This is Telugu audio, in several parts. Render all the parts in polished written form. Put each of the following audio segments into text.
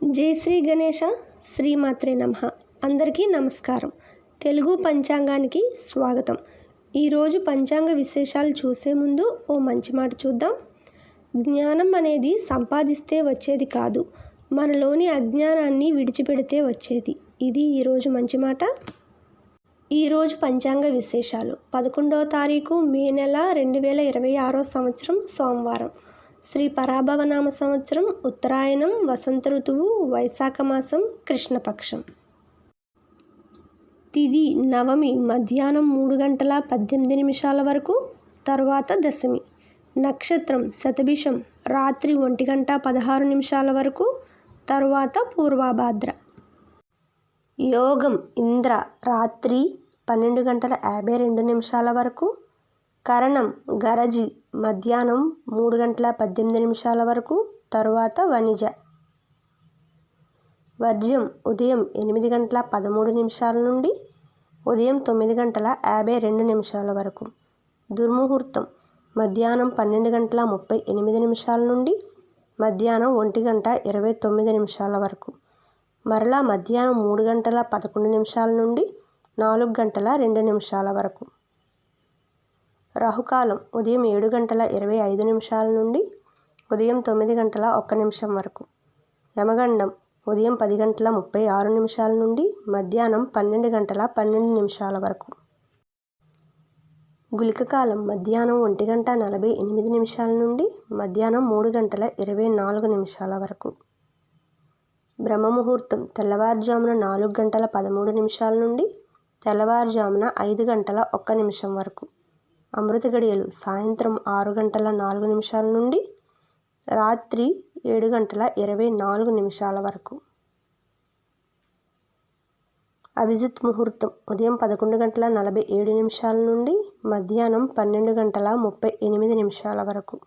జై శ్రీ గణేష శ్రీమాత్రే నమః. అందరికీ నమస్కారం. తెలుగు పంచాంగానికి స్వాగతం. ఈరోజు పంచాంగ విశేషాలు చూసే ముందు ఓ మంచి మాట చూద్దాం. జ్ఞానం అనేది సంపాదిస్తే వచ్చేది కాదు, మనలోని అజ్ఞానాన్ని విడిచిపెడితే వచ్చేది. ఇది ఈరోజు మంచి మాట. ఈరోజు పంచాంగ విశేషాలు 11వ తారీఖు మే నెల 2026 సంవత్సరం సోమవారం. శ్రీ పరాభవనామ సంవత్సరం, ఉత్తరాయణం, వసంత ఋతువు, వైశాఖ మాసం, కృష్ణపక్షం. తిథి నవమి మధ్యాహ్నం 3 గంటల 18 నిమిషాల వరకు, తర్వాత దశమి. నక్షత్రం శతభిషం రాత్రి 1 గంట 16 నిమిషాల వరకు, తర్వాత పూర్వభాద్ర. యోగం ఇంద్ర రాత్రి 12 గంటల 52 నిమిషాల వరకు, కరణం గరజి మధ్యాహ్నం 3 గంటల 18 నిమిషాల వరకు, తరువాత వనిజ. వర్జ్యం ఉదయం 8 గంటల 13 నిమిషాల నుండి ఉదయం 9 గంటల 52 నిమిషాల వరకు. దుర్ముహూర్తం మధ్యాహ్నం 12 గంటల 38 నిమిషాల నుండి మధ్యాహ్నం 1 గంట 29 నిమిషాల వరకు. మరలా మధ్యాహ్నం 3 గంటల 11 నిమిషాల నుండి 4 గంటల 2 నిమిషాల వరకు. రాహుకాలం ఉదయం 7 గంటల 25 నిమిషాల నుండి ఉదయం 9 గంటల 1 నిమిషం వరకు. యమగండం ఉదయం 10 గంటల 36 నిమిషాల నుండి మధ్యాహ్నం 12 గంటల 12 నిమిషాల వరకు. గుళికకాలం మధ్యాహ్నం 1 గంట 48 నిమిషాల నుండి మధ్యాహ్నం 3 గంటల 24 నిమిషాల వరకు. బ్రహ్మముహూర్తం తెల్లవారుజామున 4 గంటల 13 నిమిషాల నుండి తెల్లవారుజామున 5 గంటల 1 నిమిషం వరకు. అమృత గడియలు సాయంత్రం 6 గంటల 4 నిమిషాల నుండి రాత్రి 7 గంటల 24 నిమిషాల వరకు. అభిజిత్ ముహూర్తం ఉదయం 11 గంటల 47 నిమిషాల నుండి మధ్యాహ్నం 12 గంటల 38 నిమిషాల వరకు.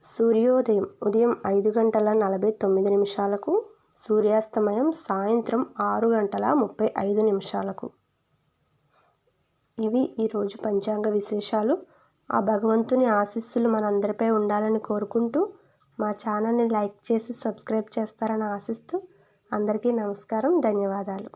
సూర్యోదయం ఉదయం 5 గంటల 49 నిమిషాలకు, సూర్యాస్తమయం సాయంత్రం 6 గంటల 35 నిమిషాలకు. ఇవి ఈరోజు పంచాంగ విశేషాలు. ఆ భగవంతుని ఆశీస్సులు మనందరిపై ఉండాలని కోరుకుంటూ మా ఛానల్ని లైక్ చేసి సబ్స్క్రైబ్ చేస్తారని ఆశిస్తూ అందరికీ నమస్కారం, ధన్యవాదాలు.